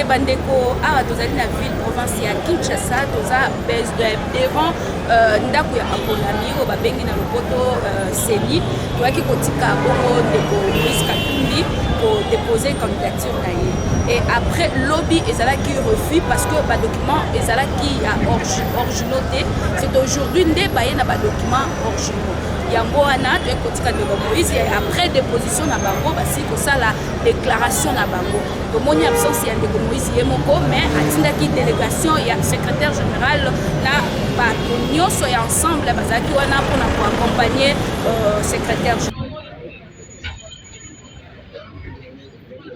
que bandeko awa tozali na ville province ya Kinshasa toza devant ndako ya bakolami oyo babengi na lopoto seni toyaki kotika bongo ndeko Moïse Katumbi kodépose candidature na ye et après lobby ezalaki refus parce que badocument ezalaki ya originaux te c'est aujourd'hui nde baye na badocument originaux yango wana toyaki kotika ndeko Moïse et après déposition na bango basi kosala déclaration na bango tomoni absence ya ndeko Moïse ye moko mais atindaki délégation ya secrétaire général na bato nyonso ya ensemble bazalaki wana mpona koaccompagner secrétaire général.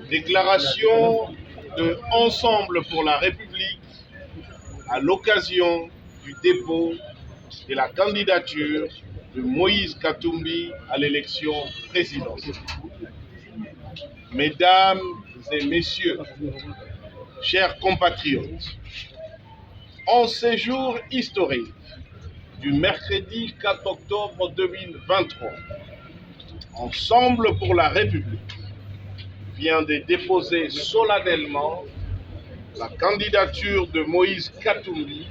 Déclaration de Ensemble pour la République à l'occasion du dépôt de la candidature de Moïse Katumbi à l'élection présidentielle. Mesdames et messieurs, chers compatriotes, en ce jour historique du mercredi 4 octobre 2023, Ensemble pour la République vient de déposer solennellement la candidature de Moïse Katumbi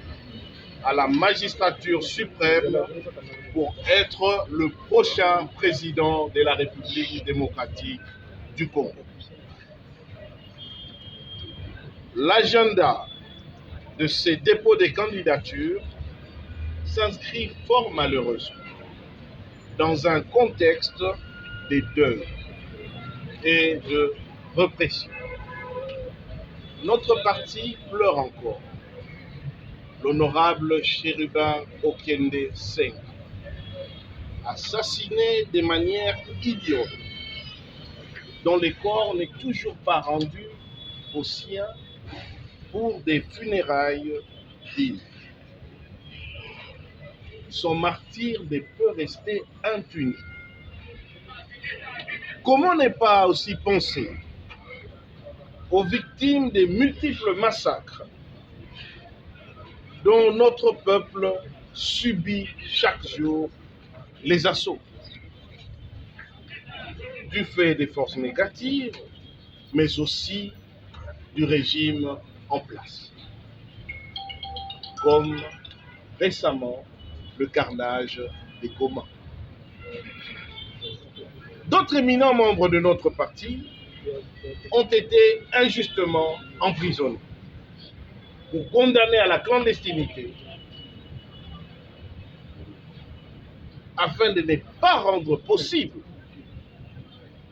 à la magistrature suprême pour être le prochain président de la République démocratique du Congo. L'agenda de ces dépôts de candidatures s'inscrit fort malheureusement dans un contexte de deuil et de répression. Notre parti pleure encore l'honorable Chérubin Okende Senghor, assassiné de manière idiote, dont le corps n'est toujours pas rendu aux siens pour des funérailles dignes. Son martyre ne peut rester impuni. Comment ne pas aussi penser aux victimes des multiples massacres dont notre peuple subit chaque jour les assauts du fait des forces négatives, mais aussi du régime en place, comme récemment le carnage des Goma. D'autres éminents membres de notre parti ont été injustement emprisonnés ou condamnés à la clandestinité afin de ne pas rendre possible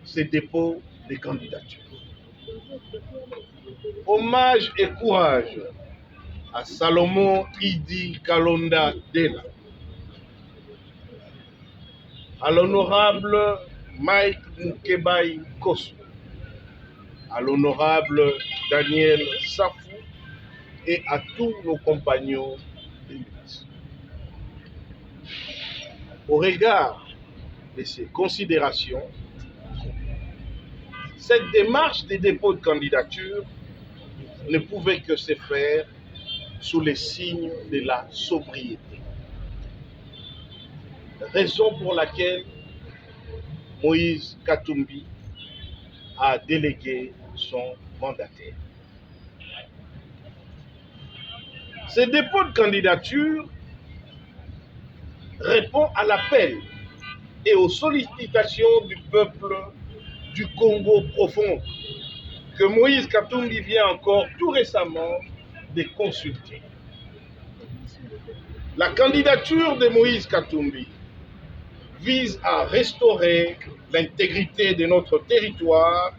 ces dépôts de candidatures. Hommage et courage à Salomon Idi Kalonda Dela, à l'honorable Mike Nkebai Kosso, à l'honorable Daniel Safou et à tous nos compagnons de lutte. Au regard de ces considérations, cette démarche de dépôt de candidature ne pouvait que se faire sous les signes de la sobriété. Raison pour laquelle Moïse Katumbi a délégué son mandataire. Ce dépôt de candidature répond à l'appel et aux sollicitations du peuple du Congo profond que Moïse Katumbi vient encore tout récemment de consulter. La candidature de Moïse Katumbi vise à restaurer l'intégrité de notre territoire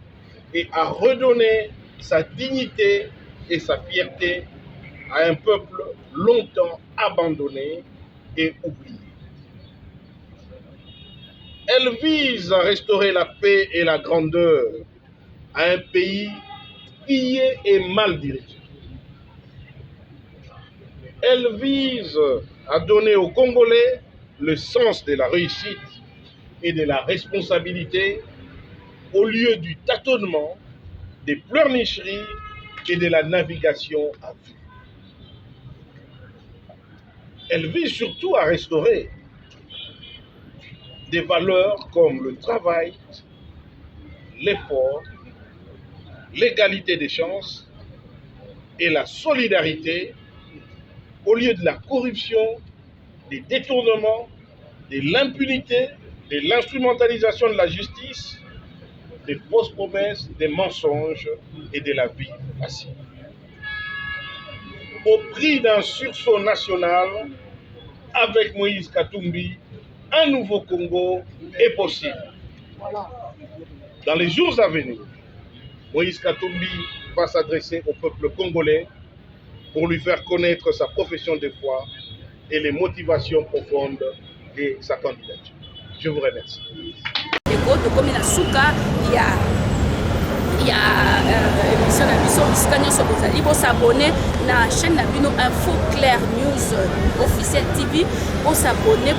et à redonner sa dignité et sa fierté à un peuple longtemps abandonné et oublié. Elle vise à restaurer la paix et la grandeur à un pays pillé et mal dirigé. Elle vise à donner aux Congolais le sens de la réussite et de la responsabilité au lieu du tâtonnement, des pleurnicheries et de la navigation à vue. Elle vise surtout à restaurer des valeurs comme le travail, l'effort, l'égalité des chances et la solidarité au lieu de la corruption, des détournements, de l'impunité, de l'instrumentalisation de la justice, des fausses promesses, des mensonges et de la vie facile. Au prix d'un sursaut national, avec Moïse Katumbi, un nouveau Congo est possible. Dans les jours à venir, Moïse Katumbi va s'adresser au peuple congolais pour lui faire connaître sa profession de foi et les motivations profondes de sa candidature. Je vous remercie. Il y a émission na biso bisika nyonso bozali bosabone na chaîne na bino Info Clair News officiel TV bosabone